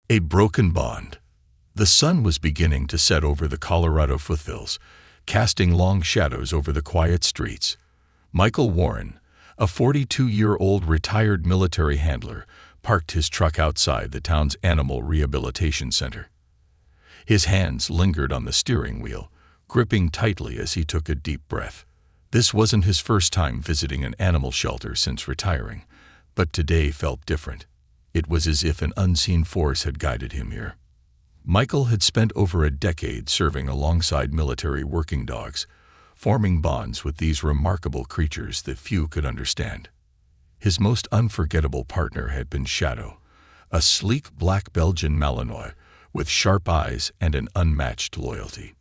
A broken bond. The sun was beginning to set over the Colorado foothills, casting long shadows over the quiet streets. Michael Warren, a 42-year-old retired military handler, parked his truck outside the town's animal rehabilitation center. His hands lingered on the steering wheel, gripping tightly as he took a deep breath. This wasn't his first time visiting an animal shelter since retiring, but today felt different. It was as if an unseen force had guided him here. Michael had spent over a decade serving alongside military working dogs, forming bonds with these remarkable creatures that few could understand. His most unforgettable partner had been Shadow, a sleek black Belgian Malinois with sharp eyes and an unmatched loyalty.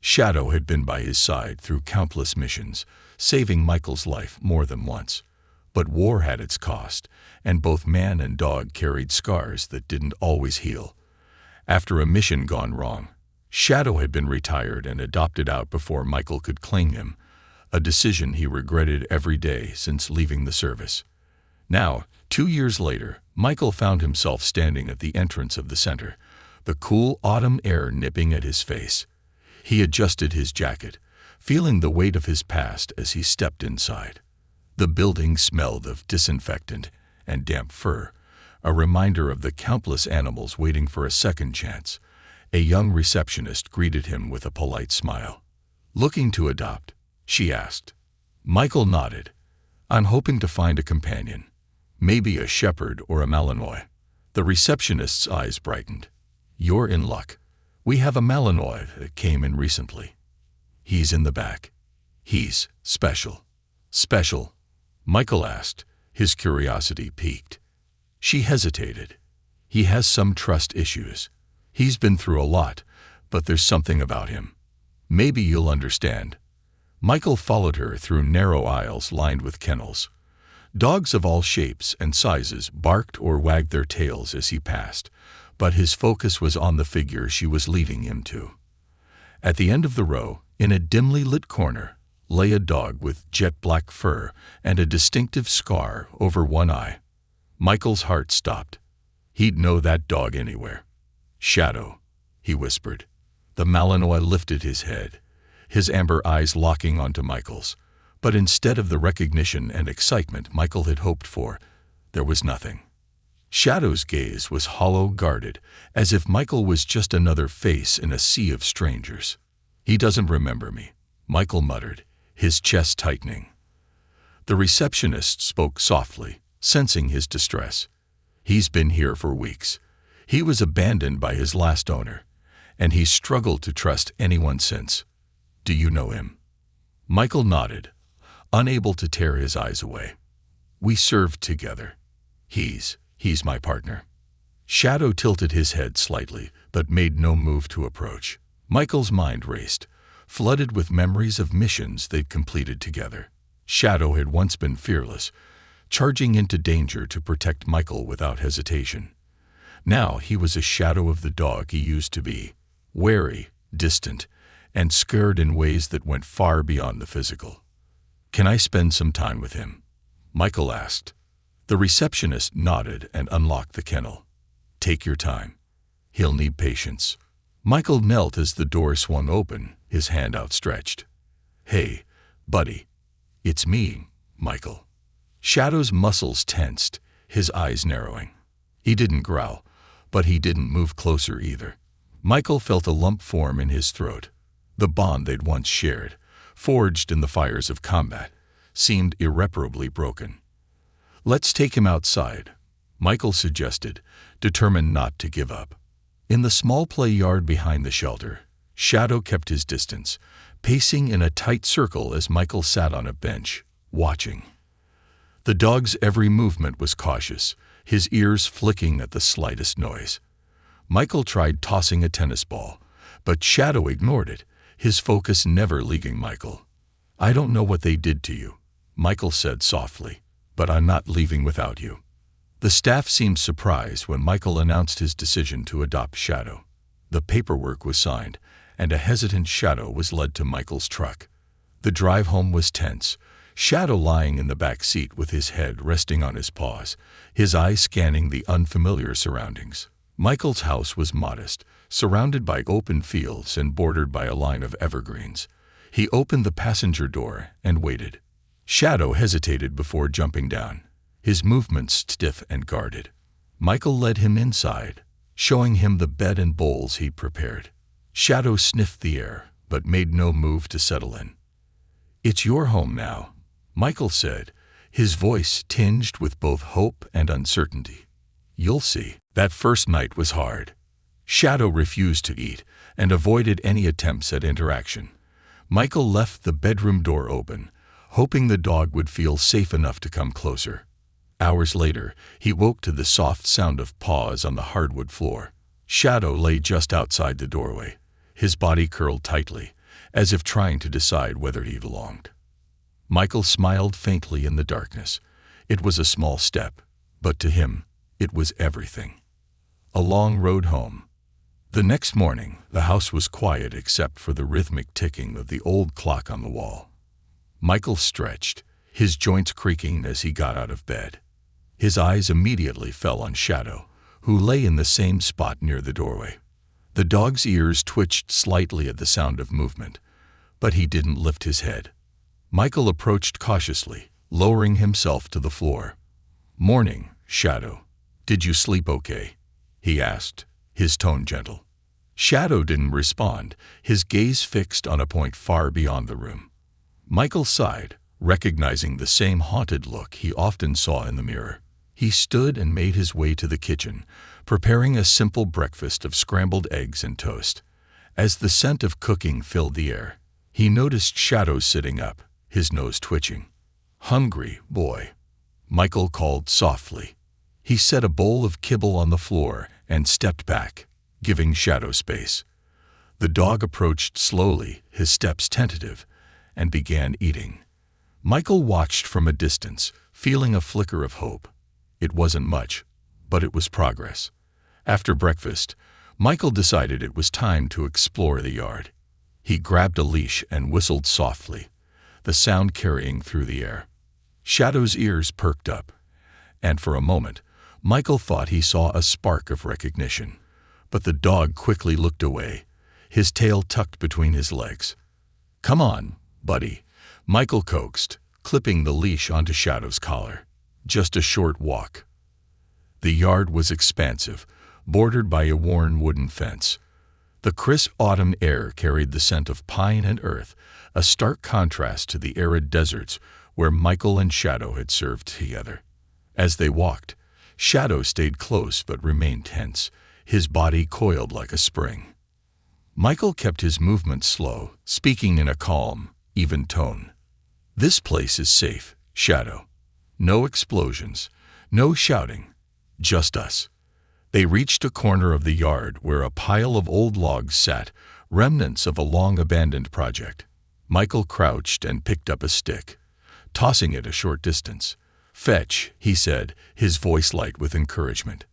Shadow had been by his side through countless missions, saving Michael's life more than once. But war had its cost, and both man and dog carried scars that didn't always heal. After a mission gone wrong, Shadow had been retired and adopted out before Michael could claim him, a decision he regretted every day since leaving the service. Now, 2 years later, Michael found himself standing at the entrance of the center, the cool autumn air nipping at his face. He adjusted his jacket, feeling the weight of his past as he stepped inside. The building smelled of disinfectant and damp fur, a reminder of the countless animals waiting for a second chance. A young receptionist greeted him with a polite smile. "Looking to adopt?" she asked. Michael nodded. "I'm hoping to find a companion. Maybe a shepherd or a Malinois." The receptionist's eyes brightened. "You're in luck. We have a Malinois that came in recently. He's in the back. He's special." "Special?" Michael asked, his curiosity piqued. She hesitated. "He has some trust issues. He's been through a lot, but there's something about him. Maybe you'll understand." Michael followed her through narrow aisles lined with kennels. Dogs of all shapes and sizes barked or wagged their tails as he passed, but his focus was on the figure she was leading him to. At the end of the row, in a dimly lit corner, lay a dog with jet-black fur and a distinctive scar over one eye. Michael's heart stopped. He'd know that dog anywhere. "Shadow," he whispered. The Malinois lifted his head, his amber eyes locking onto Michael's. But instead of the recognition and excitement Michael had hoped for, there was nothing. Shadow's gaze was hollow, guarded, as if Michael was just another face in a sea of strangers. "He doesn't remember me," Michael muttered, his chest tightening. The receptionist spoke softly, sensing his distress. "He's been here for weeks. He was abandoned by his last owner, and he's struggled to trust anyone since. Do you know him?" Michael nodded, unable to tear his eyes away. "We served together. He's my partner." Shadow tilted his head slightly, but made no move to approach. Michael's mind raced, flooded with memories of missions they'd completed together. Shadow had once been fearless, charging into danger to protect Michael without hesitation. Now he was a shadow of the dog he used to be, wary, distant, and scared in ways that went far beyond the physical. "Can I spend some time with him?" Michael asked. The receptionist nodded and unlocked the kennel. "Take your time. He'll need patience." Michael knelt as the door swung open, his hand outstretched. "Hey, buddy. It's me, Michael." Shadow's muscles tensed, his eyes narrowing. He didn't growl, but he didn't move closer either. Michael felt a lump form in his throat. The bond they'd once shared, forged in the fires of combat, seemed irreparably broken. "Let's take him outside," Michael suggested, determined not to give up. In the small play yard behind the shelter, Shadow kept his distance, pacing in a tight circle as Michael sat on a bench, watching. The dog's every movement was cautious, his ears flicking at the slightest noise. Michael tried tossing a tennis ball, but Shadow ignored it, his focus never leaving Michael. "I don't know what they did to you," Michael said softly, "but I'm not leaving without you." The staff seemed surprised when Michael announced his decision to adopt Shadow. The paperwork was signed, and a hesitant Shadow was led to Michael's truck. The drive home was tense, Shadow lying in the back seat with his head resting on his paws, his eyes scanning the unfamiliar surroundings. Michael's house was modest, surrounded by open fields and bordered by a line of evergreens. He opened the passenger door and waited. Shadow hesitated before jumping down, his movements stiff and guarded. Michael led him inside, showing him the bed and bowls he'd prepared. Shadow sniffed the air, but made no move to settle in. "It's your home now," Michael said, his voice tinged with both hope and uncertainty. "You'll see." That first night was hard. Shadow refused to eat and avoided any attempts at interaction. Michael left the bedroom door open, hoping the dog would feel safe enough to come closer. Hours later, he woke to the soft sound of paws on the hardwood floor. Shadow lay just outside the doorway, his body curled tightly, as if trying to decide whether he belonged. Michael smiled faintly in the darkness. It was a small step, but to him, it was everything. A long road home. The next morning, the house was quiet except for the rhythmic ticking of the old clock on the wall. Michael stretched, his joints creaking as he got out of bed. His eyes immediately fell on Shadow, who lay in the same spot near the doorway. The dog's ears twitched slightly at the sound of movement, but he didn't lift his head. Michael approached cautiously, lowering himself to the floor. "Morning, Shadow. Did you sleep okay?" he asked, his tone gentle. Shadow didn't respond, his gaze fixed on a point far beyond the room. Michael sighed, recognizing the same haunted look he often saw in the mirror. He stood and made his way to the kitchen, preparing a simple breakfast of scrambled eggs and toast. As the scent of cooking filled the air, he noticed Shadow sitting up, his nose twitching. "Hungry, boy," Michael called softly. He set a bowl of kibble on the floor and stepped back, giving Shadow space. The dog approached slowly, his steps tentative, and began eating. Michael watched from a distance, feeling a flicker of hope. It wasn't much, but it was progress. After breakfast, Michael decided it was time to explore the yard. He grabbed a leash and whistled softly, the sound carrying through the air. Shadow's ears perked up, and for a moment, Michael thought he saw a spark of recognition. But the dog quickly looked away, his tail tucked between his legs. "Come on, buddy," Michael coaxed, clipping the leash onto Shadow's collar. "Just a short walk." The yard was expansive, bordered by a worn wooden fence. The crisp autumn air carried the scent of pine and earth, a stark contrast to the arid deserts where Michael and Shadow had served together. As they walked, Shadow stayed close but remained tense, his body coiled like a spring. Michael kept his movements slow, speaking in a calm, even tone. "This place is safe, Shadow. No explosions, no shouting, just us." They reached a corner of the yard where a pile of old logs sat, remnants of a long-abandoned project. Michael crouched and picked up a stick, tossing it a short distance. "Fetch," he said, his voice light with encouragement.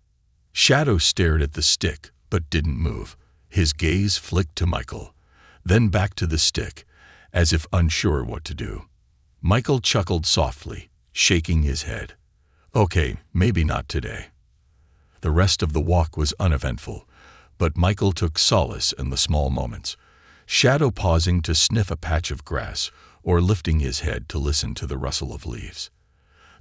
Shadow stared at the stick, but didn't move. His gaze flicked to Michael, then back to the stick, as if unsure what to do. Michael chuckled softly, shaking his head. "Okay, maybe not today." The rest of the walk was uneventful, but Michael took solace in the small moments, Shadow pausing to sniff a patch of grass or lifting his head to listen to the rustle of leaves.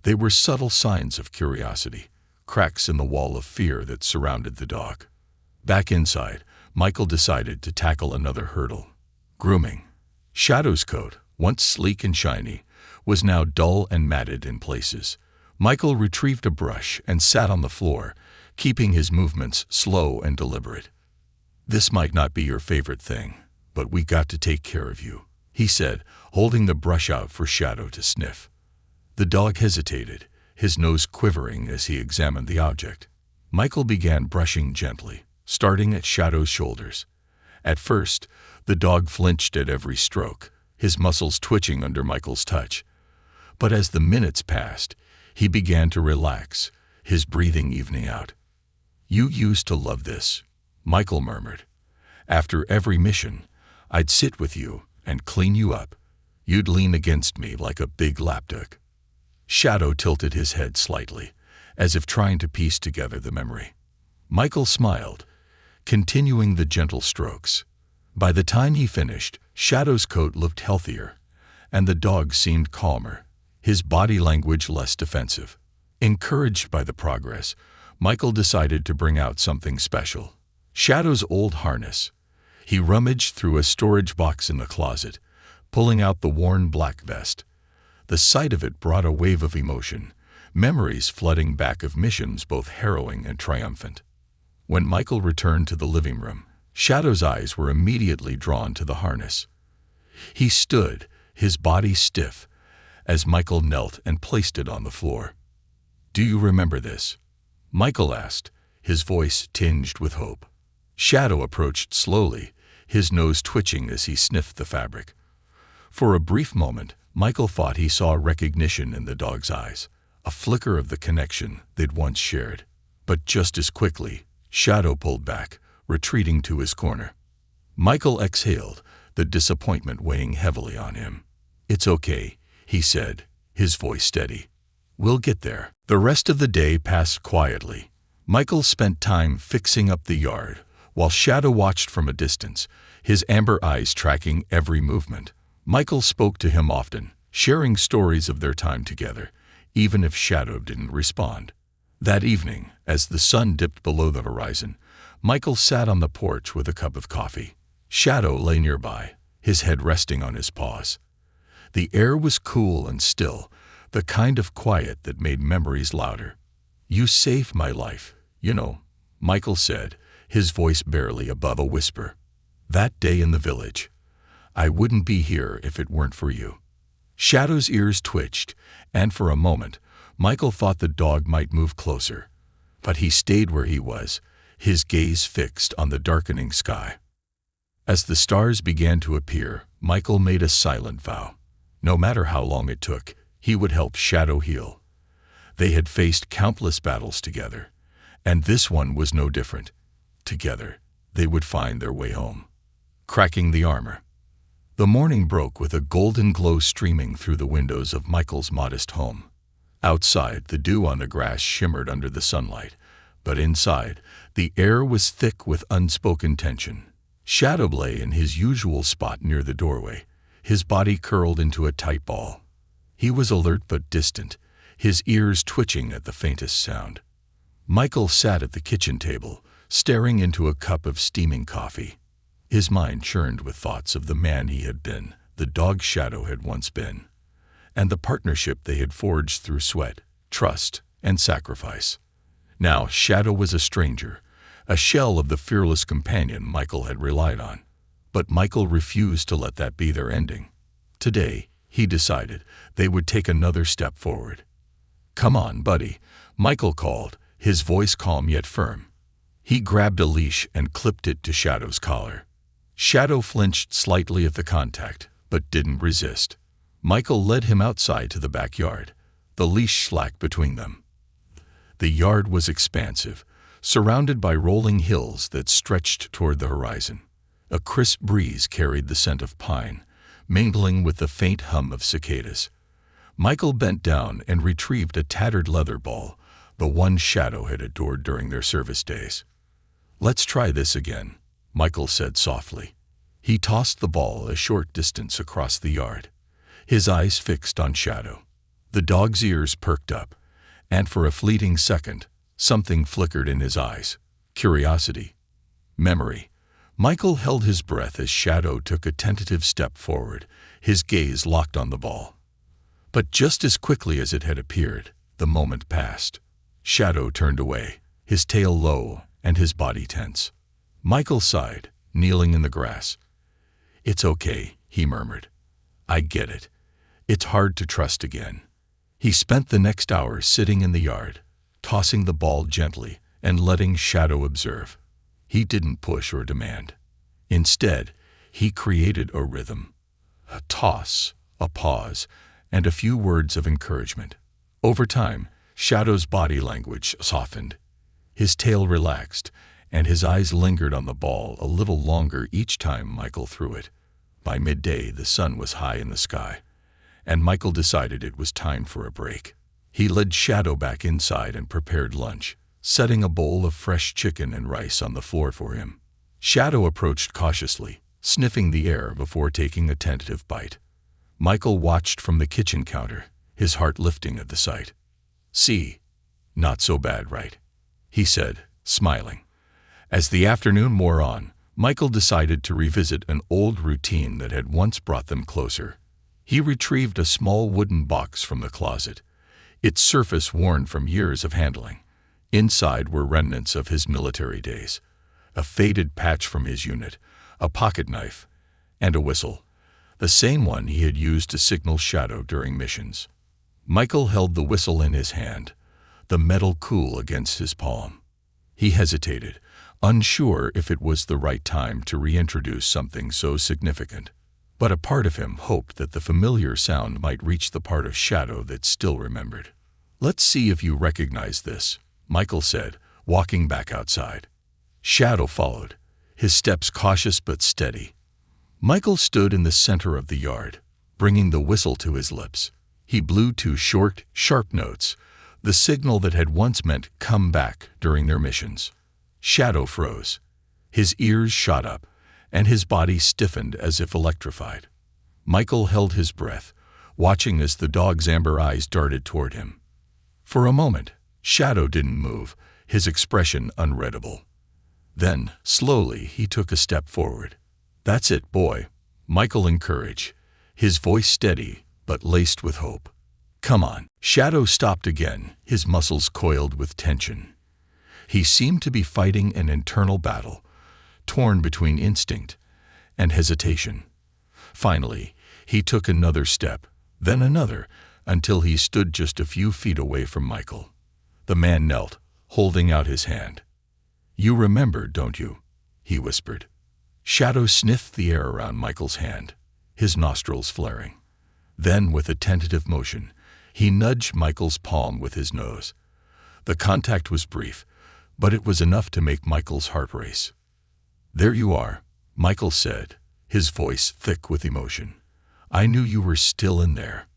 They were subtle signs of curiosity, cracks in the wall of fear that surrounded the dog. Back inside, Michael decided to tackle another hurdle: grooming. Shadow's coat, once sleek and shiny, was now dull and matted in places. Michael retrieved a brush and sat on the floor, keeping his movements slow and deliberate. "This might not be your favorite thing, but we got to take care of you," he said, holding the brush out for Shadow to sniff. The dog hesitated, his nose quivering as he examined the object. Michael began brushing gently, starting at Shadow's shoulders. At first, the dog flinched at every stroke, his muscles twitching under Michael's touch. But as the minutes passed, he began to relax, his breathing evening out. "You used to love this," Michael murmured. "After every mission, I'd sit with you and clean you up. You'd lean against me like a big lapdog." Shadow tilted his head slightly, as if trying to piece together the memory. Michael smiled, continuing the gentle strokes. By the time he finished, Shadow's coat looked healthier, and the dog seemed calmer, his body language less defensive. Encouraged by the progress, Michael decided to bring out something special: Shadow's old harness. He rummaged through a storage box in the closet, pulling out the worn black vest. The sight of it brought a wave of emotion, memories flooding back of missions both harrowing and triumphant. When Michael returned to the living room, Shadow's eyes were immediately drawn to the harness. He stood, his body stiff, as Michael knelt and placed it on the floor. "Do you remember this?" Michael asked, his voice tinged with hope. Shadow approached slowly, his nose twitching as he sniffed the fabric. For a brief moment, Michael thought he saw recognition in the dog's eyes, a flicker of the connection they'd once shared. But just as quickly, Shadow pulled back, retreating to his corner. Michael exhaled, the disappointment weighing heavily on him. "It's okay," he said, his voice steady. "We'll get there." The rest of the day passed quietly. Michael spent time fixing up the yard, while Shadow watched from a distance, his amber eyes tracking every movement. Michael spoke to him often, sharing stories of their time together, even if Shadow didn't respond. That evening, as the sun dipped below the horizon, Michael sat on the porch with a cup of coffee. Shadow lay nearby, his head resting on his paws. The air was cool and still, the kind of quiet that made memories louder. "You saved my life, you know," Michael said, his voice barely above a whisper. "That day in the village. I wouldn't be here if it weren't for you." Shadow's ears twitched, and for a moment, Michael thought the dog might move closer. But he stayed where he was, his gaze fixed on the darkening sky. As the stars began to appear, Michael made a silent vow. No matter how long it took, he would help Shadow heal. They had faced countless battles together, and this one was no different. Together, they would find their way home. Cracking the armor. The morning broke with a golden glow streaming through the windows of Michael's modest home. Outside, the dew on the grass shimmered under the sunlight, but inside, the air was thick with unspoken tension. Shadow lay in his usual spot near the doorway, his body curled into a tight ball. He was alert but distant, his ears twitching at the faintest sound. Michael sat at the kitchen table, staring into a cup of steaming coffee. His mind churned with thoughts of the man he had been, the dog Shadow had once been, and the partnership they had forged through sweat, trust, and sacrifice. Now Shadow was a stranger, a shell of the fearless companion Michael had relied on. But Michael refused to let that be their ending. Today, he decided, they would take another step forward. "Come on, buddy," Michael called, his voice calm yet firm. He grabbed a leash and clipped it to Shadow's collar. Shadow flinched slightly at the contact, but didn't resist. Michael led him outside to the backyard, the leash slack between them. The yard was expansive, surrounded by rolling hills that stretched toward the horizon. A crisp breeze carried the scent of pine, mingling with the faint hum of cicadas. Michael bent down and retrieved a tattered leather ball, the one Shadow had adored during their service days. "Let's try this again," Michael said softly. He tossed the ball a short distance across the yard, his eyes fixed on Shadow. The dog's ears perked up, and for a fleeting second, something flickered in his eyes. Curiosity. Memory. Michael held his breath as Shadow took a tentative step forward, his gaze locked on the ball. But just as quickly as it had appeared, the moment passed. Shadow turned away, his tail low and his body tense. Michael sighed, kneeling in the grass. "It's okay," he murmured. "I get it. It's hard to trust again." He spent the next hour sitting in the yard, tossing the ball gently and letting Shadow observe. He didn't push or demand. Instead, he created a rhythm. A toss, a pause, and a few words of encouragement. Over time, Shadow's body language softened. His tail relaxed, and his eyes lingered on the ball a little longer each time Michael threw it. By midday, the sun was high in the sky, and Michael decided it was time for a break. He led Shadow back inside and prepared lunch, setting a bowl of fresh chicken and rice on the floor for him. Shadow approached cautiously, sniffing the air before taking a tentative bite. Michael watched from the kitchen counter, his heart lifting at the sight. "See, not so bad, right?" he said, smiling. As the afternoon wore on, Michael decided to revisit an old routine that had once brought them closer. He retrieved a small wooden box from the closet, its surface worn from years of handling. Inside were remnants of his military days, a faded patch from his unit, a pocket knife, and a whistle, the same one he had used to signal Shadow during missions. Michael held the whistle in his hand, the metal cool against his palm. He hesitated, unsure if it was the right time to reintroduce something so significant. But a part of him hoped that the familiar sound might reach the part of Shadow that still remembered. "Let's see if you recognize this," Michael said, walking back outside. Shadow followed, his steps cautious but steady. Michael stood in the center of the yard, bringing the whistle to his lips. He blew 2 short, sharp notes, the signal that had once meant "come back" during their missions. Shadow froze. His ears shot up, and his body stiffened as if electrified. Michael held his breath, watching as the dog's amber eyes darted toward him. For a moment, Shadow didn't move, his expression unreadable. Then, slowly, he took a step forward. "That's it, boy," Michael encouraged, his voice steady but laced with hope. "Come on." Shadow stopped again, his muscles coiled with tension. He seemed to be fighting an internal battle, torn between instinct and hesitation. Finally, he took another step, then another, until he stood just a few feet away from Michael. The man knelt, holding out his hand. "You remember, don't you?" he whispered. Shadow sniffed the air around Michael's hand, his nostrils flaring. Then, with a tentative motion, he nudged Michael's palm with his nose. The contact was brief, but it was enough to make Michael's heart race. "There you are," Michael said, his voice thick with emotion. "I knew you were still in there."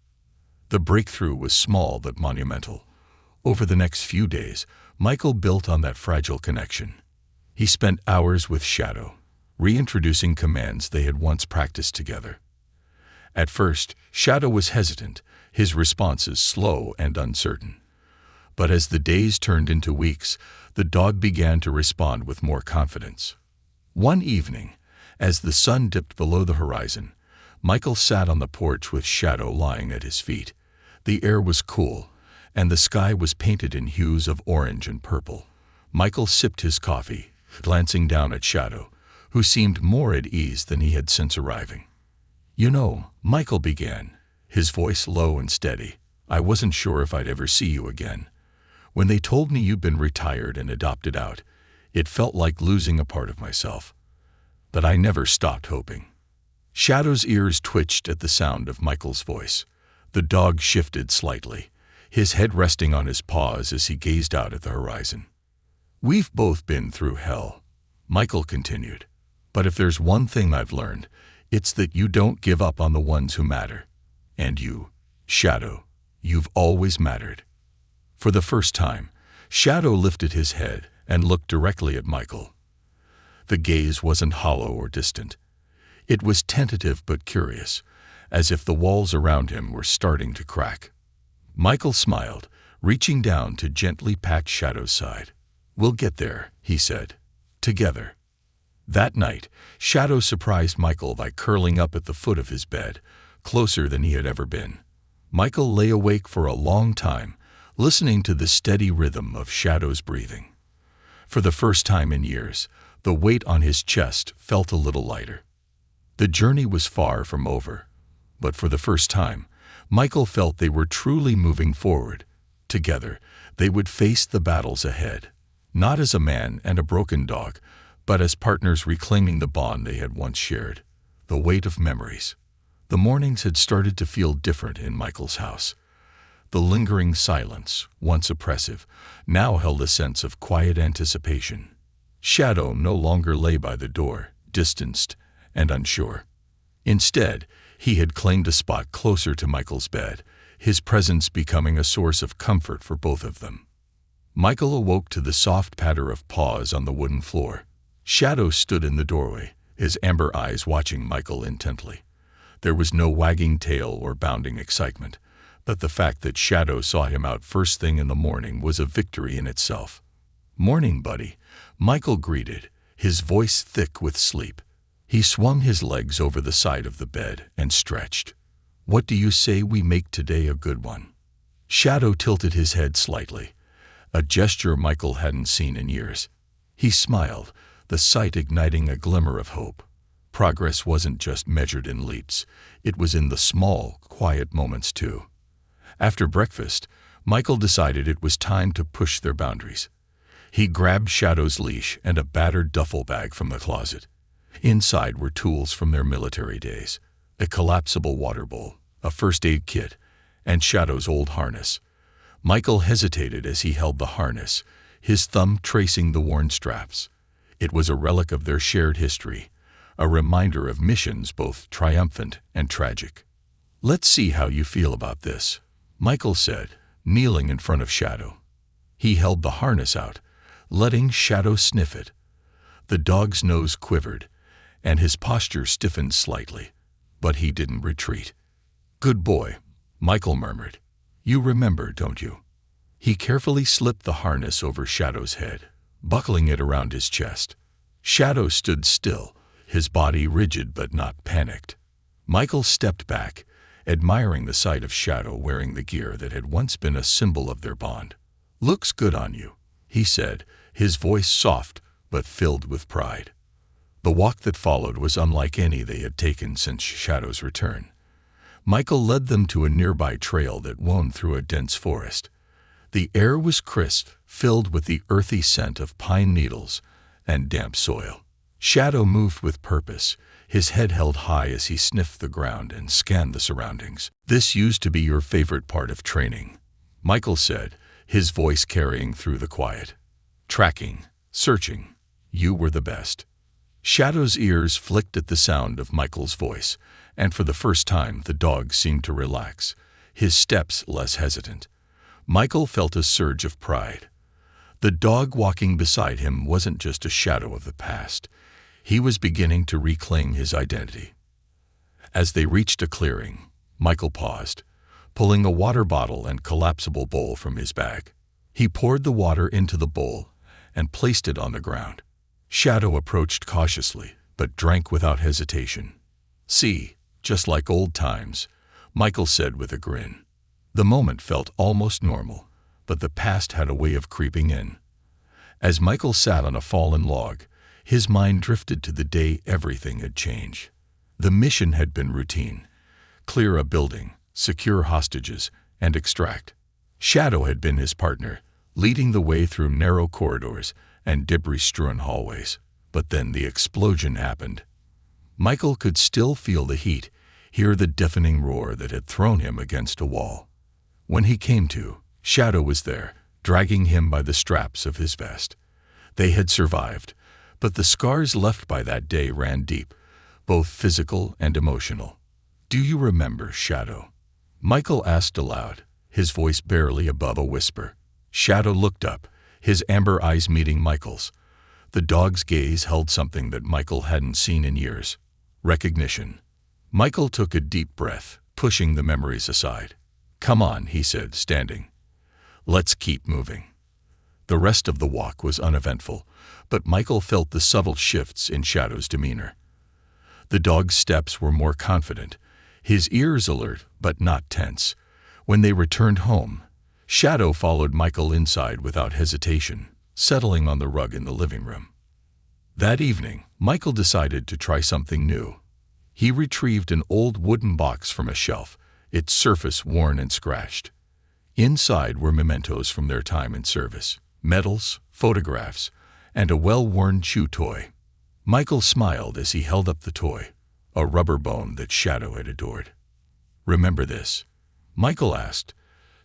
The breakthrough was small but monumental. Over the next few days, Michael built on that fragile connection. He spent hours with Shadow, reintroducing commands they had once practiced together. At first, Shadow was hesitant, his responses slow and uncertain. But as the days turned into weeks, the dog began to respond with more confidence. One evening, as the sun dipped below the horizon, Michael sat on the porch with Shadow lying at his feet. The air was cool, and the sky was painted in hues of orange and purple. Michael sipped his coffee, glancing down at Shadow, who seemed more at ease than he had since arriving. "You know," Michael began, his voice low and steady, "I wasn't sure if I'd ever see you again. When they told me you'd been retired and adopted out, it felt like losing a part of myself. But I never stopped hoping." Shadow's ears twitched at the sound of Michael's voice. The dog shifted slightly, his head resting on his paws as he gazed out at the horizon. "We've both been through hell," Michael continued. "But if there's one thing I've learned, it's that you don't give up on the ones who matter. And you, Shadow, you've always mattered." For the first time, Shadow lifted his head and looked directly at Michael. The gaze wasn't hollow or distant. It was tentative but curious, as if the walls around him were starting to crack. Michael smiled, reaching down to gently pat Shadow's side. "We'll get there," he said. "Together." That night, Shadow surprised Michael by curling up at the foot of his bed, closer than he had ever been. Michael lay awake for a long time, listening to the steady rhythm of Shadow's breathing. For the first time in years, the weight on his chest felt a little lighter. The journey was far from over, but for the first time, Michael felt they were truly moving forward. Together, they would face the battles ahead, not as a man and a broken dog, but as partners reclaiming the bond they had once shared, the weight of memories. The mornings had started to feel different in Michael's house. The lingering silence, once oppressive, now held a sense of quiet anticipation. Shadow no longer lay by the door, distanced and unsure. Instead, he had claimed a spot closer to Michael's bed, his presence becoming a source of comfort for both of them. Michael awoke to the soft patter of paws on the wooden floor. Shadow stood in the doorway, his amber eyes watching Michael intently. There was no wagging tail or bounding excitement, but the fact that Shadow sought him out first thing in the morning was a victory in itself. "Morning, buddy," Michael greeted, his voice thick with sleep. He swung his legs over the side of the bed and stretched. "What do you say we make today a good one?" Shadow tilted his head slightly, a gesture Michael hadn't seen in years. He smiled, the sight igniting a glimmer of hope. Progress wasn't just measured in leaps, it was in the small, quiet moments too. After breakfast, Michael decided it was time to push their boundaries. He grabbed Shadow's leash and a battered duffel bag from the closet. Inside were tools from their military days, a collapsible water bowl, a first aid kit, and Shadow's old harness. Michael hesitated as he held the harness, his thumb tracing the worn straps. It was a relic of their shared history, a reminder of missions both triumphant and tragic. "Let's see how you feel about this," Michael said, kneeling in front of Shadow. He held the harness out, letting Shadow sniff it. The dog's nose quivered, and his posture stiffened slightly, but he didn't retreat. "Good boy," Michael murmured. "You remember, don't you?" He carefully slipped the harness over Shadow's head, buckling it around his chest. Shadow stood still, his body rigid but not panicked. Michael stepped back, admiring the sight of Shadow wearing the gear that had once been a symbol of their bond. "Looks good on you," he said, his voice soft but filled with pride. The walk that followed was unlike any they had taken since Shadow's return. Michael led them to a nearby trail that wound through a dense forest. The air was crisp, filled with the earthy scent of pine needles and damp soil. Shadow moved with purpose, his head held high as he sniffed the ground and scanned the surroundings. "This used to be your favorite part of training," Michael said, his voice carrying through the quiet. "Tracking, searching, you were the best." Shadow's ears flicked at the sound of Michael's voice, and for the first time the dog seemed to relax, his steps less hesitant. Michael felt a surge of pride. The dog walking beside him wasn't just a shadow of the past. He was beginning to reclaim his identity. As they reached a clearing, Michael paused, pulling a water bottle and collapsible bowl from his bag. He poured the water into the bowl and placed it on the ground. Shadow approached cautiously, but drank without hesitation. "See, just like old times," Michael said with a grin. The moment felt almost normal, but the past had a way of creeping in. As Michael sat on a fallen log, his mind drifted to the day everything had changed. The mission had been routine: clear a building, secure hostages, and extract. Shadow had been his partner, leading the way through narrow corridors and debris-strewn hallways. But then the explosion happened. Michael could still feel the heat, hear the deafening roar that had thrown him against a wall. When he came to, Shadow was there, dragging him by the straps of his vest. They had survived, but the scars left by that day ran deep, both physical and emotional. "Do you remember, Shadow?" Michael asked aloud, his voice barely above a whisper. Shadow looked up, his amber eyes meeting Michael's. The dog's gaze held something that Michael hadn't seen in years: recognition. Michael took a deep breath, pushing the memories aside. "Come on," he said, standing. "Let's keep moving." The rest of the walk was uneventful, but Michael felt the subtle shifts in Shadow's demeanor. The dog's steps were more confident, his ears alert but not tense. When they returned home, Shadow followed Michael inside without hesitation, settling on the rug in the living room. That evening, Michael decided to try something new. He retrieved an old wooden box from a shelf, its surface worn and scratched. Inside were mementos from their time in service, medals, photographs, and a well-worn chew toy. Michael smiled as he held up the toy, a rubber bone that Shadow had adored. "Remember this?" Michael asked,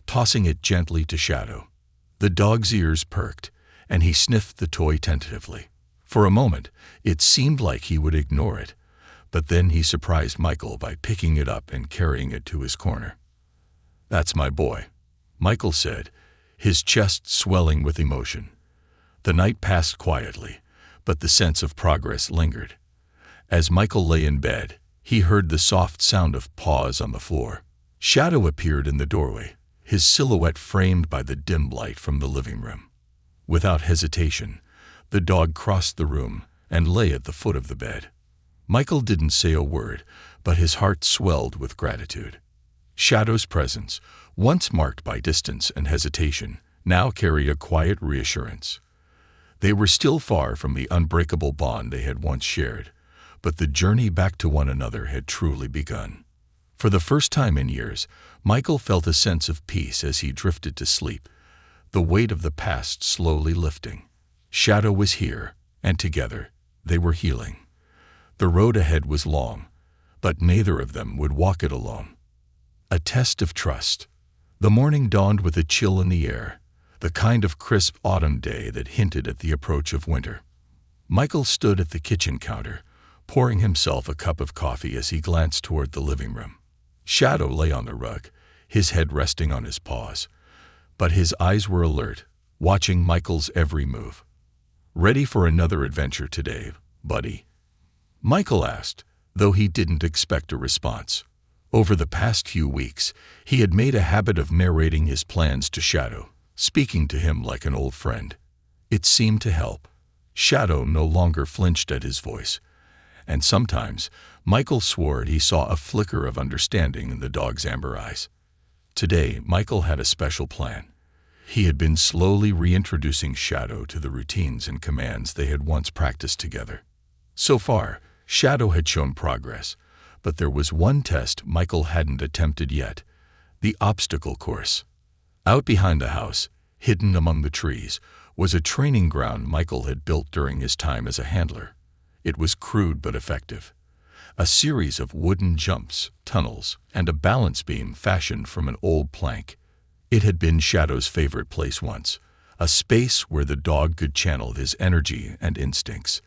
tossing it gently to Shadow. The dog's ears perked, and he sniffed the toy tentatively. For a moment, it seemed like he would ignore it, but then he surprised Michael by picking it up and carrying it to his corner. "That's my boy," Michael said, his chest swelling with emotion. The night passed quietly, but the sense of progress lingered. As Michael lay in bed, he heard the soft sound of paws on the floor. Shadow appeared in the doorway, his silhouette framed by the dim light from the living room. Without hesitation, the dog crossed the room and lay at the foot of the bed. Michael didn't say a word, but his heart swelled with gratitude. Shadow's presence, once marked by distance and hesitation, now carried a quiet reassurance. They were still far from the unbreakable bond they had once shared, but the journey back to one another had truly begun. For the first time in years, Michael felt a sense of peace as he drifted to sleep, the weight of the past slowly lifting. Shadow was here, and together, they were healing. The road ahead was long, but neither of them would walk it alone. A test of trust. The morning dawned with a chill in the air, the kind of crisp autumn day that hinted at the approach of winter. Michael stood at the kitchen counter, pouring himself a cup of coffee as he glanced toward the living room. Shadow lay on the rug, his head resting on his paws, but his eyes were alert, watching Michael's every move. "Ready for another adventure today, buddy?" Michael asked, though he didn't expect a response. Over the past few weeks, he had made a habit of narrating his plans to Shadow, speaking to him like an old friend. It seemed to help. Shadow no longer flinched at his voice, and sometimes Michael swore he saw a flicker of understanding in the dog's amber eyes. Today, Michael had a special plan. He had been slowly reintroducing Shadow to the routines and commands they had once practiced together. So far, Shadow had shown progress, but there was one test Michael hadn't attempted yet: the obstacle course. Out behind the house, hidden among the trees, was a training ground Michael had built during his time as a handler. It was crude but effective. A series of wooden jumps, tunnels, and a balance beam fashioned from an old plank. It had been Shadow's favorite place once, a space where the dog could channel his energy and instincts.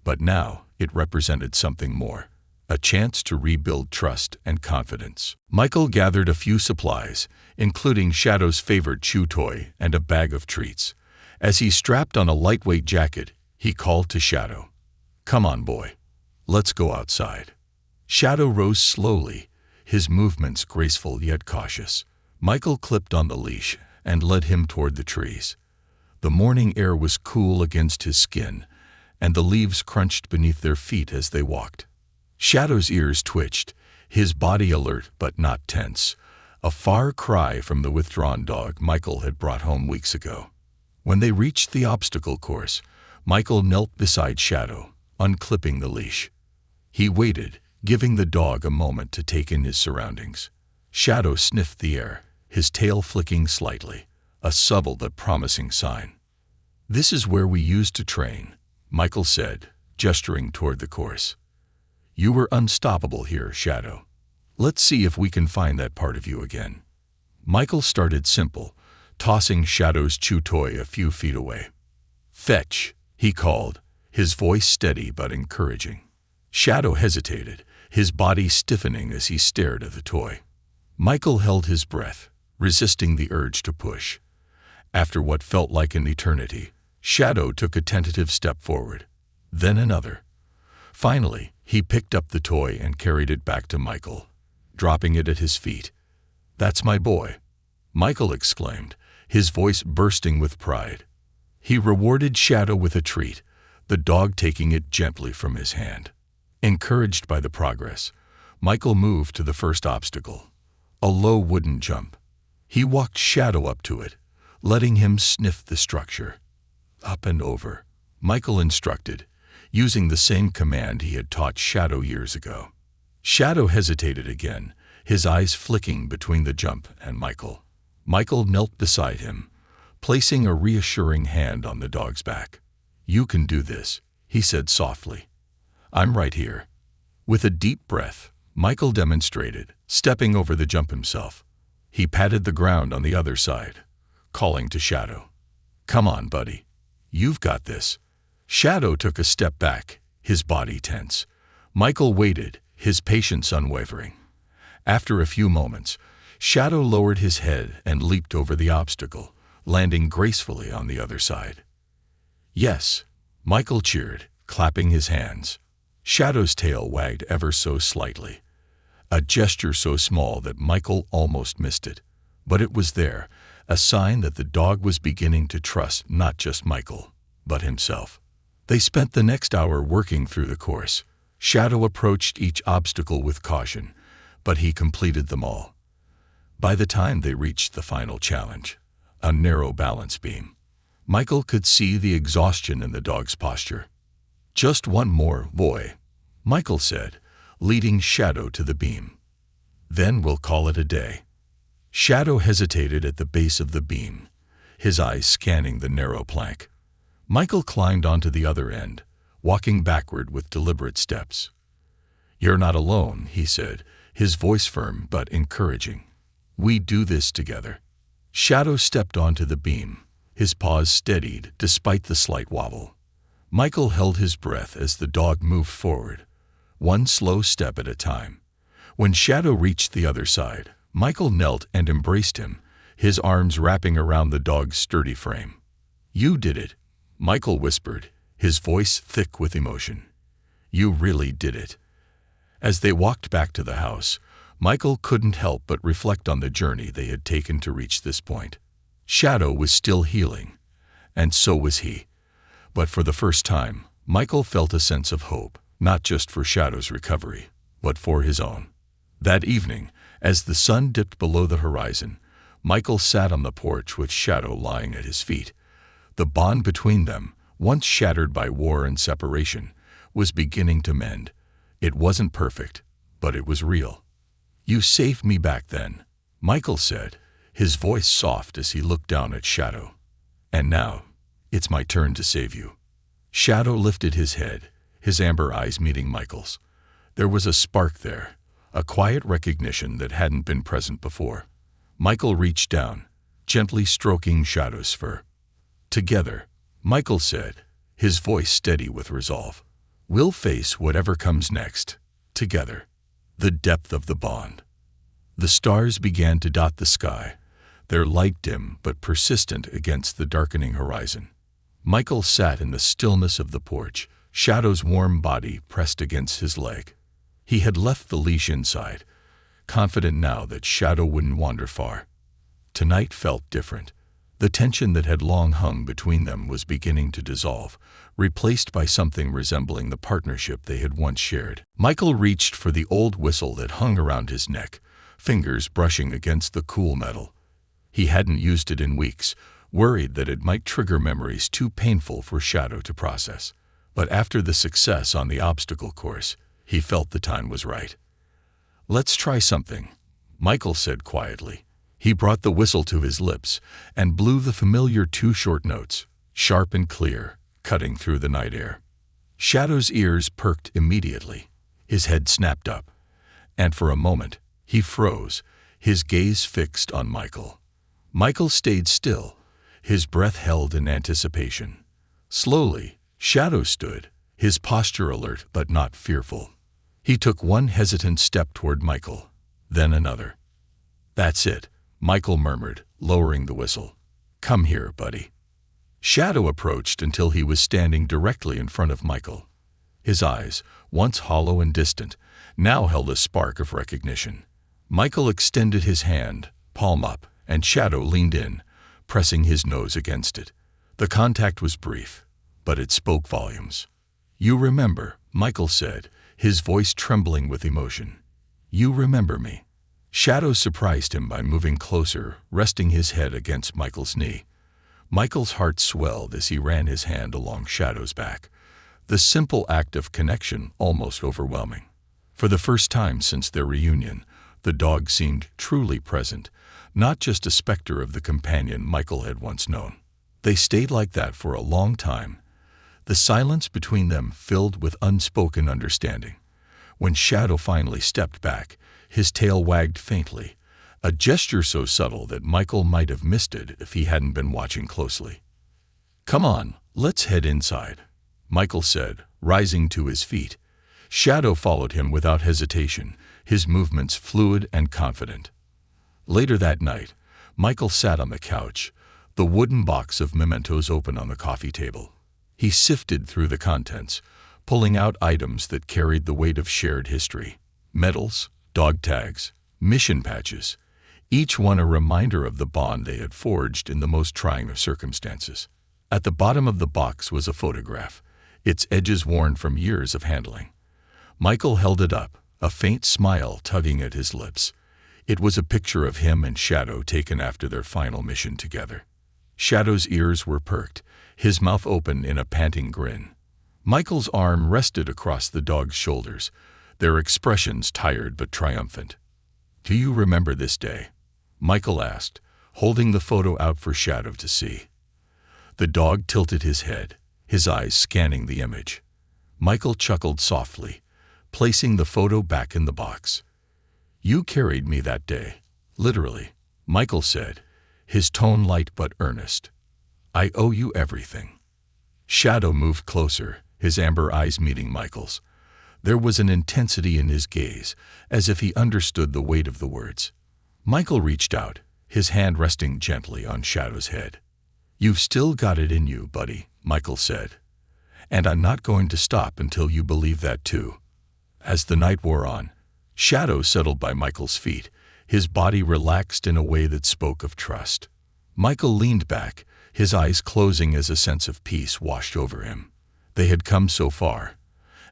But now it represented something more, a chance to rebuild trust and confidence. Michael gathered a few supplies, including Shadow's favorite chew toy and a bag of treats. As he strapped on a lightweight jacket, he called to Shadow. "Come on, boy. Let's go outside." Shadow rose slowly, his movements graceful yet cautious. Michael clipped on the leash and led him toward the trees. The morning air was cool against his skin, and the leaves crunched beneath their feet as they walked. Shadow's ears twitched, his body alert but not tense, a far cry from the withdrawn dog Michael had brought home weeks ago. When they reached the obstacle course, Michael knelt beside Shadow, unclipping the leash. He waited, giving the dog a moment to take in his surroundings. Shadow sniffed the air, his tail flicking slightly, a subtle but promising sign. "This is where we used to train," Michael said, gesturing toward the course. "You were unstoppable here, Shadow. Let's see if we can find that part of you again." Michael started simple, tossing Shadow's chew toy a few feet away. "Fetch," he called, his voice steady but encouraging. Shadow hesitated, his body stiffening as he stared at the toy. Michael held his breath, resisting the urge to push. After what felt like an eternity, Shadow took a tentative step forward, then another. Finally, he picked up the toy and carried it back to Michael, dropping it at his feet. "That's my boy," Michael exclaimed, his voice bursting with pride. He rewarded Shadow with a treat, the dog taking it gently from his hand. Encouraged by the progress, Michael moved to the first obstacle, a low wooden jump. He walked Shadow up to it, letting him sniff the structure. "Up and over," Michael instructed, using the same command he had taught Shadow years ago. Shadow hesitated again, his eyes flicking between the jump and Michael. Michael knelt beside him, placing a reassuring hand on the dog's back. "You can do this," he said softly. "I'm right here." With a deep breath, Michael demonstrated, stepping over the jump himself. He patted the ground on the other side, calling to Shadow. "Come on, buddy. You've got this." Shadow took a step back, his body tense. Michael waited, his patience unwavering. After a few moments, Shadow lowered his head and leaped over the obstacle, landing gracefully on the other side. "Yes," Michael cheered, clapping his hands. Shadow's tail wagged ever so slightly, a gesture so small that Michael almost missed it. But it was there, a sign that the dog was beginning to trust not just Michael, but himself. They spent the next hour working through the course. Shadow approached each obstacle with caution, but he completed them all. By the time they reached the final challenge, a narrow balance beam, Michael could see the exhaustion in the dog's posture. "Just one more, boy," Michael said, leading Shadow to the beam. "Then we'll call it a day." Shadow hesitated at the base of the beam, his eyes scanning the narrow plank. Michael climbed onto the other end, walking backward with deliberate steps. "You're not alone," he said, his voice firm but encouraging. "We do this together." Shadow stepped onto the beam, his paws steadied despite the slight wobble. Michael held his breath as the dog moved forward, one slow step at a time. When Shadow reached the other side, Michael knelt and embraced him, his arms wrapping around the dog's sturdy frame. "You did it," Michael whispered, his voice thick with emotion. "You really did it." As they walked back to the house, Michael couldn't help but reflect on the journey they had taken to reach this point. Shadow was still healing, and so was he. But for the first time, Michael felt a sense of hope, not just for Shadow's recovery, but for his own. That evening, as the sun dipped below the horizon, Michael sat on the porch with Shadow lying at his feet. The bond between them, once shattered by war and separation, was beginning to mend. It wasn't perfect, but it was real. "You saved me back then," Michael said, his voice soft as he looked down at Shadow. "And now, it's my turn to save you." Shadow lifted his head, his amber eyes meeting Michael's. There was a spark there, a quiet recognition that hadn't been present before. Michael reached down, gently stroking Shadow's fur. "Together," Michael said, his voice steady with resolve. "We'll face whatever comes next, together." The depth of the bond. The stars began to dot the sky, their light dim but persistent against the darkening horizon. Michael sat in the stillness of the porch, Shadow's warm body pressed against his leg. He had left the leash inside, confident now that Shadow wouldn't wander far. Tonight felt different. The tension that had long hung between them was beginning to dissolve, replaced by something resembling the partnership they had once shared. Michael reached for the old whistle that hung around his neck, fingers brushing against the cool metal. He hadn't used it in weeks, worried that it might trigger memories too painful for Shadow to process. But after the success on the obstacle course, he felt the time was right. "Let's try something," Michael said quietly. He brought the whistle to his lips and blew the familiar two short notes, sharp and clear, cutting through the night air. Shadow's ears perked immediately. His head snapped up, and for a moment, he froze, his gaze fixed on Michael. Michael stayed still, his breath held in anticipation. Slowly, Shadow stood, his posture alert but not fearful. He took one hesitant step toward Michael, then another. "That's it," Michael murmured, lowering the whistle. "Come here, buddy." Shadow approached until he was standing directly in front of Michael. His eyes, once hollow and distant, now held a spark of recognition. Michael extended his hand, palm up, and Shadow leaned in, pressing his nose against it. The contact was brief, but it spoke volumes. "You remember," Michael said, his voice trembling with emotion. "You remember me." Shadow surprised him by moving closer, resting his head against Michael's knee. Michael's heart swelled as he ran his hand along Shadow's back, the simple act of connection almost overwhelming. For the first time since their reunion, the dog seemed truly present, not just a specter of the companion Michael had once known. They stayed like that for a long time, the silence between them filled with unspoken understanding. When Shadow finally stepped back, his tail wagged faintly, a gesture so subtle that Michael might have missed it if he hadn't been watching closely. "Come on, let's head inside," Michael said, rising to his feet. Shadow followed him without hesitation, his movements fluid and confident. Later that night, Michael sat on the couch, the wooden box of mementos open on the coffee table. He sifted through the contents, pulling out items that carried the weight of shared history. Medals, dog tags, mission patches, each one a reminder of the bond they had forged in the most trying of circumstances. At the bottom of the box was a photograph, its edges worn from years of handling. Michael held it up, a faint smile tugging at his lips. It was a picture of him and Shadow taken after their final mission together. Shadow's ears were perked, his mouth open in a panting grin. Michael's arm rested across the dog's shoulders, their expressions tired but triumphant. "Do you remember this day?" Michael asked, holding the photo out for Shadow to see. The dog tilted his head, his eyes scanning the image. Michael chuckled softly, placing the photo back in the box. "You carried me that day, literally," Michael said, his tone light but earnest. "I owe you everything." Shadow moved closer, his amber eyes meeting Michael's. There was an intensity in his gaze, as if he understood the weight of the words. Michael reached out, his hand resting gently on Shadow's head. "You've still got it in you, buddy," Michael said. "And I'm not going to stop until you believe that too." As the night wore on, Shadow settled by Michael's feet, his body relaxed in a way that spoke of trust. Michael leaned back, his eyes closing as a sense of peace washed over him. They had come so far,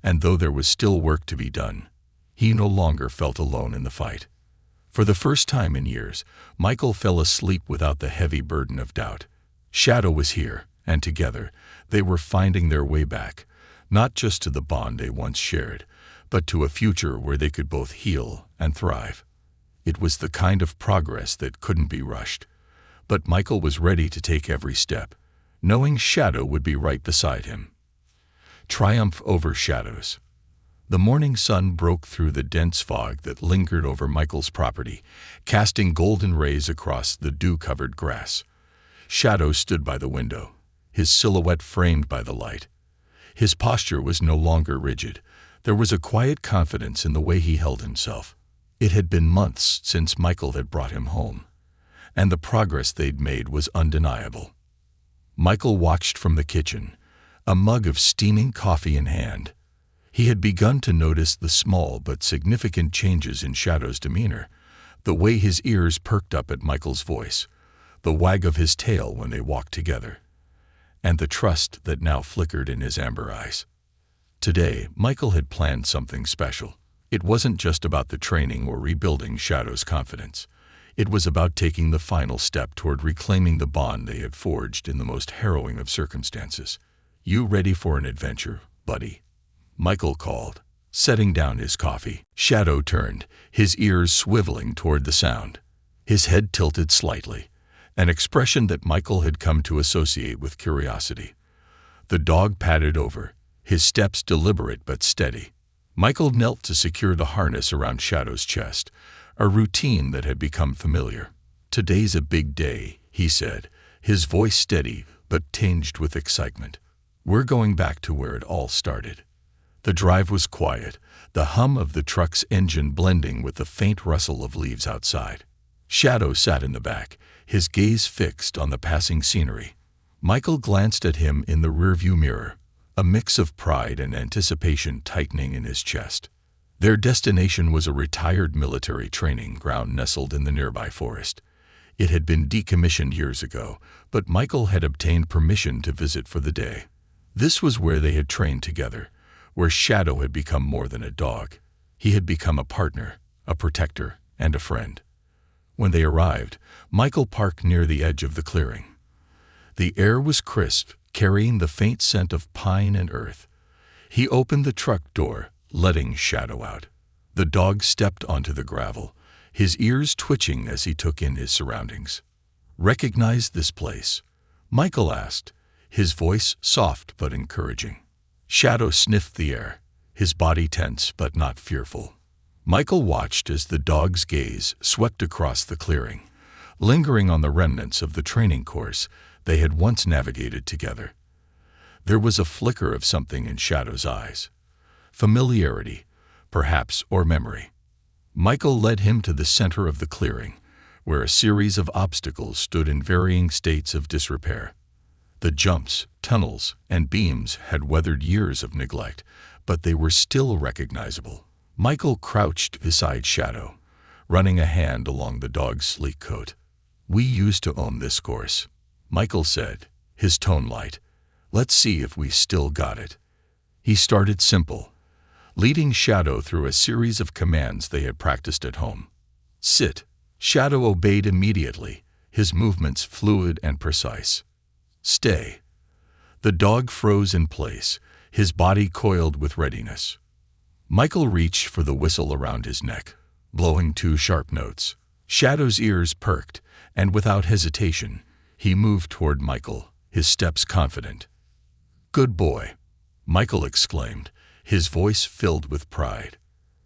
and though there was still work to be done, he no longer felt alone in the fight. For the first time in years, Michael fell asleep without the heavy burden of doubt. Shadow was here, and together, they were finding their way back, not just to the bond they once shared, but to a future where they could both heal and thrive. It was the kind of progress that couldn't be rushed, but Michael was ready to take every step, knowing Shadow would be right beside him. Triumph over shadows. The morning sun broke through the dense fog that lingered over Michael's property, casting golden rays across the dew-covered grass. Shadow stood by the window, his silhouette framed by the light. His posture was no longer rigid. There was a quiet confidence in the way he held himself. It had been months since Michael had brought him home, and the progress they'd made was undeniable. Michael watched from the kitchen, a mug of steaming coffee in hand. He had begun to notice the small but significant changes in Shadow's demeanor, the way his ears perked up at Michael's voice, the wag of his tail when they walked together, and the trust that now flickered in his amber eyes. Today, Michael had planned something special. It wasn't just about the training or rebuilding Shadow's confidence. It was about taking the final step toward reclaiming the bond they had forged in the most harrowing of circumstances. "You ready for an adventure, buddy?" Michael called, setting down his coffee. Shadow turned, his ears swiveling toward the sound. His head tilted slightly, an expression that Michael had come to associate with curiosity. The dog padded over, his steps deliberate but steady. Michael knelt to secure the harness around Shadow's chest, a routine that had become familiar. "Today's a big day," he said, his voice steady but tinged with excitement. "We're going back to where it all started." The drive was quiet, the hum of the truck's engine blending with the faint rustle of leaves outside. Shadow sat in the back, his gaze fixed on the passing scenery. Michael glanced at him in the rearview mirror, a mix of pride and anticipation tightening in his chest. Their destination was a retired military training ground nestled in the nearby forest. It had been decommissioned years ago, but Michael had obtained permission to visit for the day. This was where they had trained together, where Shadow had become more than a dog. He had become a partner, a protector, and a friend. When they arrived, Michael parked near the edge of the clearing. The air was crisp, carrying the faint scent of pine and earth. He opened the truck door, letting Shadow out. The dog stepped onto the gravel, his ears twitching as he took in his surroundings. "Recognize this place?" Michael asked, his voice soft but encouraging. Shadow sniffed the air, his body tense but not fearful. Michael watched as the dog's gaze swept across the clearing, lingering on the remnants of the training course they had once navigated together. There was a flicker of something in Shadow's eyes. Familiarity, perhaps, or memory. Michael led him to the center of the clearing, where a series of obstacles stood in varying states of disrepair. The jumps, tunnels, and beams had weathered years of neglect, but they were still recognizable. Michael crouched beside Shadow, running a hand along the dog's sleek coat. "We used to own this course," Michael said, his tone light. "Let's see if we still got it." He started simple, leading Shadow through a series of commands they had practiced at home. "Sit." Shadow obeyed immediately, his movements fluid and precise. "Stay." The dog froze in place, his body coiled with readiness. Michael reached for the whistle around his neck, blowing 2 sharp notes. Shadow's ears perked, and without hesitation, he moved toward Michael, his steps confident. "Good boy," Michael exclaimed, his voice filled with pride.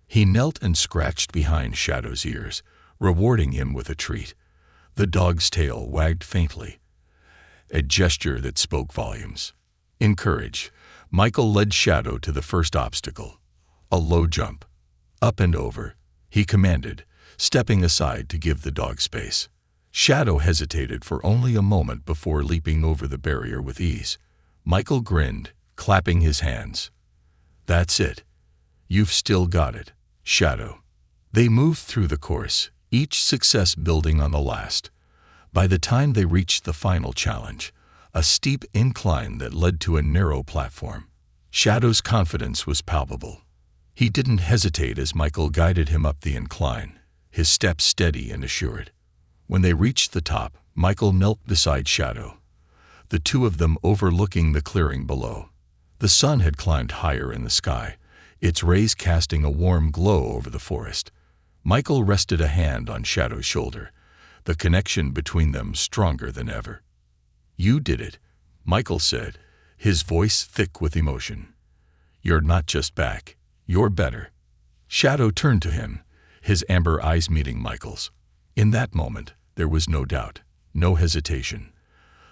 He knelt and scratched behind Shadow's ears, rewarding him with a treat. The dog's tail wagged faintly, a gesture that spoke volumes. Encouraged, Michael led Shadow to the first obstacle, a low jump. "Up and over," he commanded, stepping aside to give the dog space. Shadow hesitated for only a moment before leaping over the barrier with ease. Michael grinned, clapping his hands. "That's it. You've still got it, Shadow." They moved through the course, each success building on the last. By the time they reached the final challenge, a steep incline that led to a narrow platform, Shadow's confidence was palpable. He didn't hesitate as Michael guided him up the incline, his steps steady and assured. When they reached the top, Michael knelt beside Shadow, the two of them overlooking the clearing below. The sun had climbed higher in the sky, its rays casting a warm glow over the forest. Michael rested a hand on Shadow's shoulder, the connection between them stronger than ever. "You did it," Michael said, his voice thick with emotion. "You're not just back, you're better." Shadow turned to him, his amber eyes meeting Michael's. In that moment, there was no doubt, no hesitation.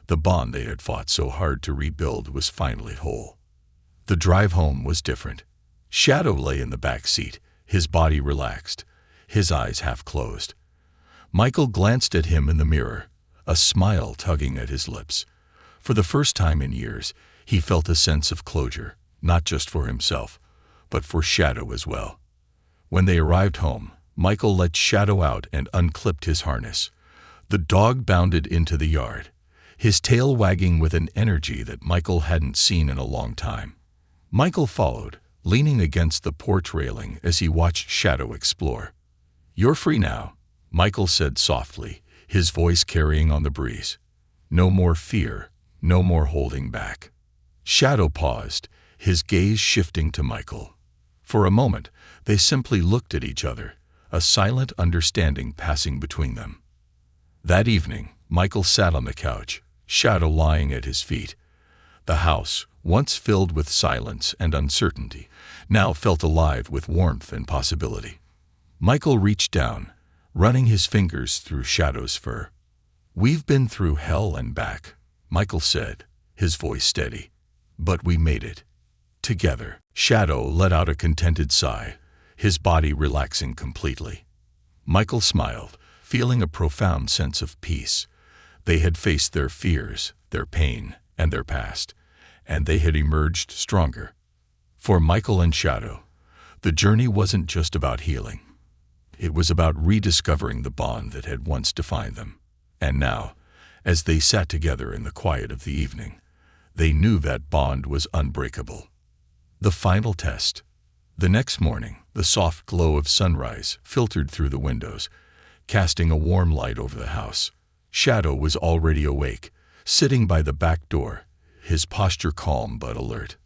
The bond they had fought so hard to rebuild was finally whole. The drive home was different. Shadow lay in the back seat, his body relaxed, his eyes half closed. Michael glanced at him in the mirror, a smile tugging at his lips. For the first time in years, he felt a sense of closure, not just for himself, but for Shadow as well. When they arrived home, Michael let Shadow out and unclipped his harness. The dog bounded into the yard, his tail wagging with an energy that Michael hadn't seen in a long time. Michael followed, leaning against the porch railing as he watched Shadow explore. "You're free now," Michael said softly, his voice carrying on the breeze. "No more fear, no more holding back." Shadow paused, his gaze shifting to Michael. For a moment, they simply looked at each other, a silent understanding passing between them. That evening, Michael sat on the couch, Shadow lying at his feet. The house, once filled with silence and uncertainty, now felt alive with warmth and possibility. Michael reached down, running his fingers through Shadow's fur. "We've been through hell and back," Michael said, his voice steady. "But we made it. Together." Shadow let out a contented sigh, his body relaxing completely. Michael smiled, feeling a profound sense of peace. They had faced their fears, their pain, and their past, and they had emerged stronger. For Michael and Shadow, the journey wasn't just about healing. It was about rediscovering the bond that had once defined them. And now, as they sat together in the quiet of the evening, they knew that bond was unbreakable. The final test. The next morning, the soft glow of sunrise filtered through the windows, casting a warm light over the house. Shadow was already awake, sitting by the back door, his posture calm but alert.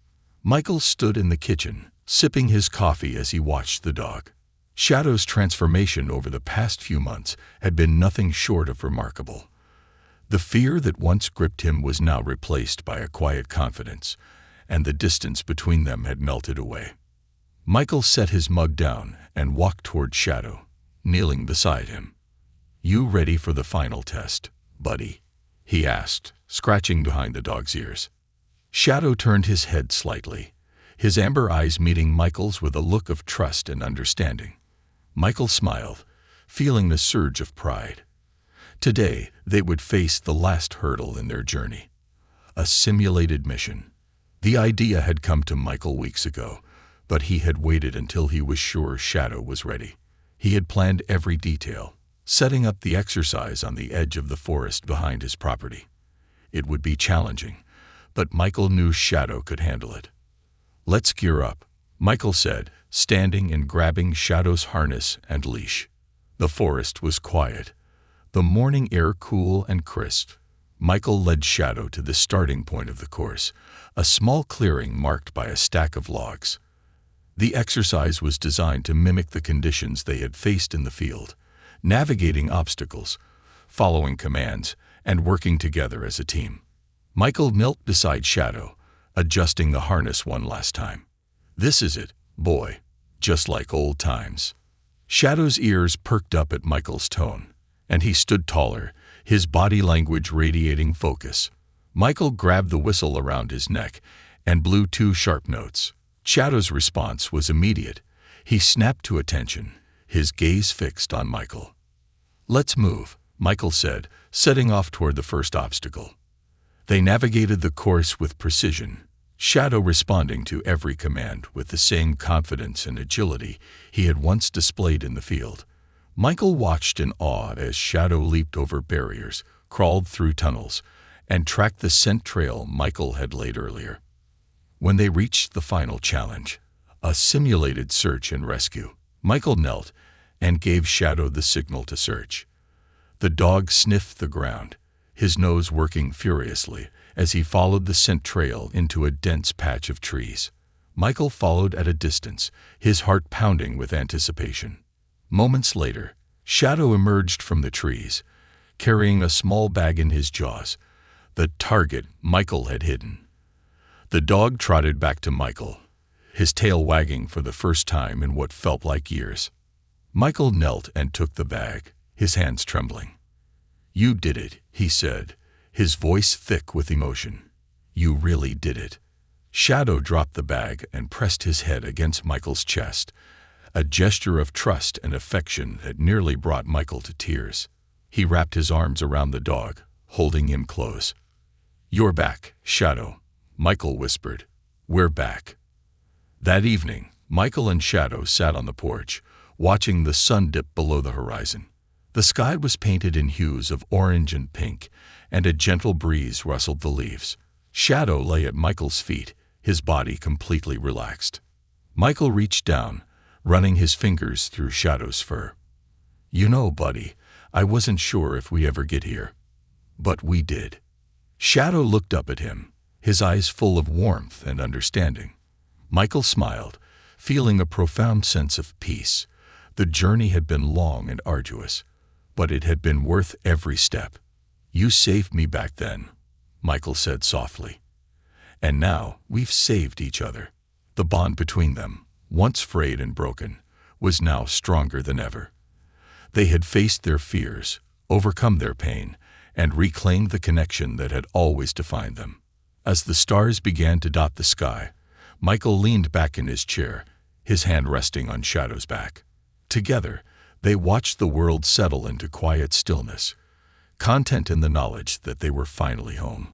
Michael stood in the kitchen, sipping his coffee as he watched the dog. Shadow's transformation over the past few months had been nothing short of remarkable. The fear that once gripped him was now replaced by a quiet confidence, and the distance between them had melted away. Michael set his mug down and walked toward Shadow, kneeling beside him. "You ready for the final test, buddy?" he asked, scratching behind the dog's ears. Shadow turned his head slightly, his amber eyes meeting Michael's with a look of trust and understanding. Michael smiled, feeling the surge of pride. Today, they would face the last hurdle in their journey. A simulated mission. The idea had come to Michael weeks ago, but he had waited until he was sure Shadow was ready. He had planned every detail, setting up the exercise on the edge of the forest behind his property. It would be challenging, but Michael knew Shadow could handle it. "Let's gear up," Michael said, standing and grabbing Shadow's harness and leash. The forest was quiet, the morning air cool and crisp. Michael led Shadow to the starting point of the course, a small clearing marked by a stack of logs. The exercise was designed to mimic the conditions they had faced in the field, navigating obstacles, following commands, and working together as a team. Michael knelt beside Shadow, adjusting the harness one last time. "This is it, boy, just like old times." Shadow's ears perked up at Michael's tone, and he stood taller, his body language radiating focus. Michael grabbed the whistle around his neck and blew 2 sharp notes. Shadow's response was immediate. He snapped to attention, his gaze fixed on Michael. "Let's move," Michael said, setting off toward the first obstacle. They navigated the course with precision, Shadow responding to every command with the same confidence and agility he had once displayed in the field. Michael watched in awe as Shadow leaped over barriers, crawled through tunnels, and tracked the scent trail Michael had laid earlier. When they reached the final challenge, a simulated search and rescue, Michael knelt and gave Shadow the signal to search. The dog sniffed the ground, his nose working furiously as he followed the scent trail into a dense patch of trees. Michael followed at a distance, his heart pounding with anticipation. Moments later, Shadow emerged from the trees, carrying a small bag in his jaws, the target Michael had hidden. The dog trotted back to Michael, his tail wagging for the first time in what felt like years. Michael knelt and took the bag, his hands trembling. "You did it," he said, his voice thick with emotion. "You really did it." Shadow dropped the bag and pressed his head against Michael's chest, a gesture of trust and affection that nearly brought Michael to tears. He wrapped his arms around the dog, holding him close. "You're back, Shadow," Michael whispered. "We're back." That evening, Michael and Shadow sat on the porch, watching the sun dip below the horizon. The sky was painted in hues of orange and pink, and a gentle breeze rustled the leaves. Shadow lay at Michael's feet, his body completely relaxed. Michael reached down, running his fingers through Shadow's fur. "You know, buddy, I wasn't sure if we ever get here. But we did." Shadow looked up at him, his eyes full of warmth and understanding. Michael smiled, feeling a profound sense of peace. The journey had been long and arduous, but it had been worth every step. "You saved me back then," Michael said softly. "And now we've saved each other." The bond between them, once frayed and broken, was now stronger than ever. They had faced their fears, overcome their pain, and reclaimed the connection that had always defined them. As the stars began to dot the sky, Michael leaned back in his chair, his hand resting on Shadow's back. Together, they watched the world settle into quiet stillness, content in the knowledge that they were finally home.